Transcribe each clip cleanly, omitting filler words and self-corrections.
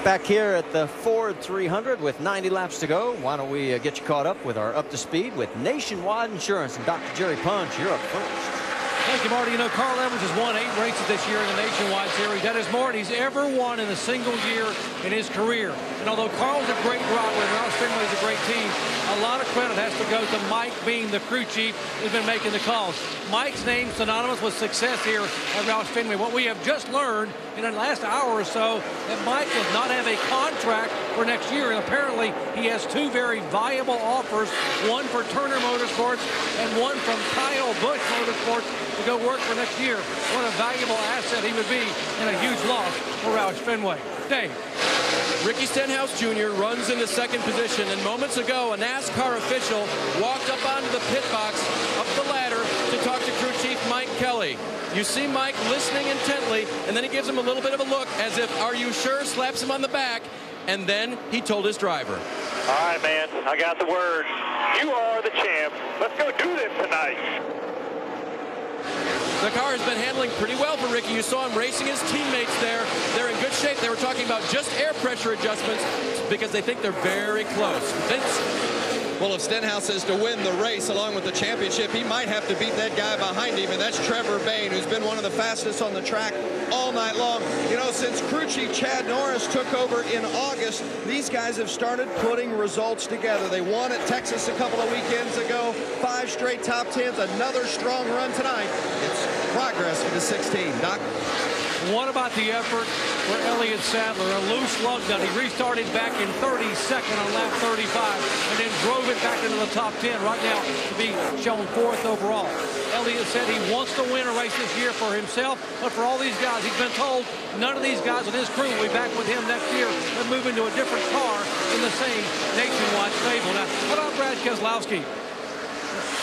Back here at the Ford 300 with 90 laps to go. Why don't we get you caught up with our up to speed with Nationwide Insurance. And Dr. Jerry Punch, you're up first. Thank you, Marty. You know, Carl Edwards has won 8 races this year in the Nationwide Series. That is more than he's ever won in a single year in his career. And although Carl's a great driver and Roush Fenway is a great team, a lot of credit has to go to Mike being the crew chief who's been making the calls. Mike's name synonymous with success here at Roush Fenway. What we have just learned in the last hour or so, that Mike does not have a contract for next year. And apparently he has 2 very viable offers, one for Turner Motorsports and one from Kyle Busch Motorsports to go work for next year. What a valuable asset he would be and a huge loss for Roush Fenway. Dave. Ricky Stenhouse Jr. runs into second position, and moments ago a NASCAR official walked up onto the pit box, up the ladder, to talk to crew chief Mike Kelly. You see Mike listening intently, and then he gives him a little bit of a look as if, "Are you sure?" slaps him on the back, and then he told his driver. All right, man, I got the word. You are the champ. Let's go do this tonight. The car has been handling pretty well for Ricky. You saw him racing his teammates there. They're in good shape. They were talking about just air pressure adjustments because they think they're very close. Vince? Well, if Stenhouse is to win the race along with the championship, he might have to beat that guy behind him, and that's Trevor Bayne, who's been one of the fastest on the track all night long. You know, since crew chief Chad Norris took over in August, these guys have started putting results together. They won at Texas a couple of weekends ago, 5 straight top 10s, another strong run tonight. It's progress into 16. Doc? What about the effort for Elliott Sadler? A loose lug nut. He restarted back in 32nd on lap 35 and then drove it back into the top 10 right now to be shown 4th overall. Elliott said he wants to win a race this year for himself, but for all these guys. He's been told none of these guys on his crew will be back with him next year. They're moving to a different car in the same Nationwide stable. Now, what about Brad Keselowski?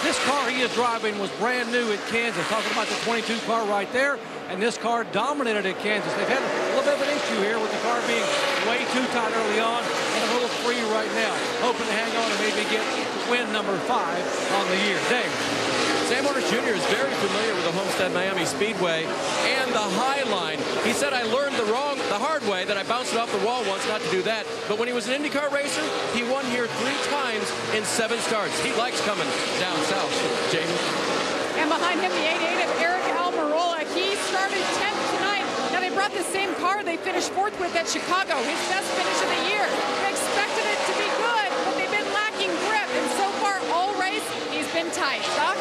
This car he is driving was brand new at Kansas. Talking about the 22 car right there. And this car dominated at Kansas. They've had a little bit of an issue here with the car being way too tight early on and a little free right now. Hoping to hang on and maybe get win number 5 on the year. Dave. Sam Horner Jr. is very familiar with the Homestead Miami Speedway and the High Line. He said, "I learned the hard way that I bounced it off the wall once not to do that." But when he was an IndyCar racer, he won here 3 times in 7 starts. He likes coming down south. Jamie. And behind him, the 88 of Eric Almirola. He started 10th tonight. Now, they brought the same car they finished 4th with at Chicago. His best finish of the year. They expected it to be good, but they've been lacking grip. And so far, all race, he's been tight. Doc?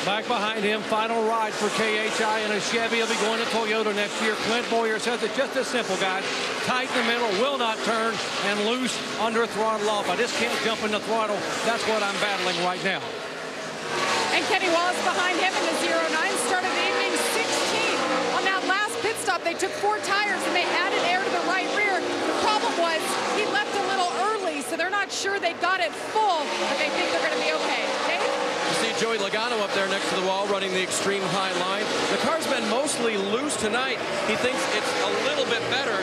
Back behind him, final ride for KHI in a Chevy. He'll be going to Toyota next year. Clint Boyer says it's just as simple, guys. Tight in the middle, will not turn, and loose under throttle off. I just can't jump in the throttle. That's what I'm battling right now. And Kenny Wallace behind him in the 09 started the evening 16th. On that last pit stop, they took 4 tires and they added air to the right rear. The problem was he left a little early, so they're not sure they got it full, but they think they're going to be okay. Dave? You see Joey Logano up there next to the wall running the Extreme High Line. The car's been mostly loose tonight. He thinks it's a little bit better,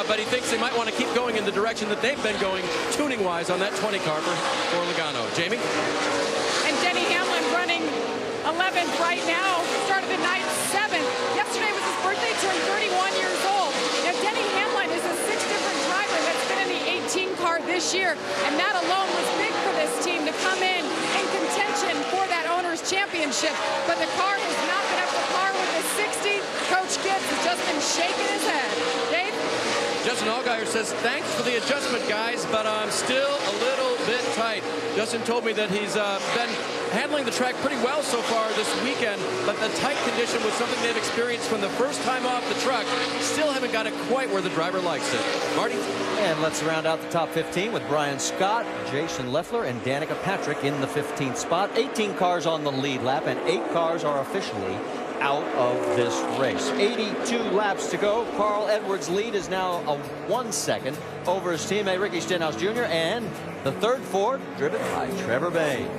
but he thinks they might want to keep going in the direction that they've been going tuning-wise on that 20 car for Logano. Jamie? And Denny Hamlin running 11th right now. Started the night 7th. Yesterday was his birthday, turned 31 years old. Now, Denny Hamlin is a 6 different driver that's been in the 18 car this year, and that alone was big for this team to come in contention for that owner's championship. But the car has not been up to par with the 60. Coach Gibbs has just been shaking his head. Dave? Justin Allgaier says, "Thanks for the adjustment, guys, but I'm still a little bit tight." Justin told me that he's been handling the track pretty well so far this weekend, but the tight condition was something they've experienced from the first time off the truck. Still haven't got it quite where the driver likes it. Marty? And let's round out the top 15 with Brian Scott, Jason Leffler, and Danica Patrick in the 15th spot. 18 cars on the lead lap, and 8 cars are officially out of this race. 82 laps to go. Carl Edwards' lead is now a 1 second over his teammate Ricky Stenhouse Jr. and the 3rd Ford driven by Trevor Bayne.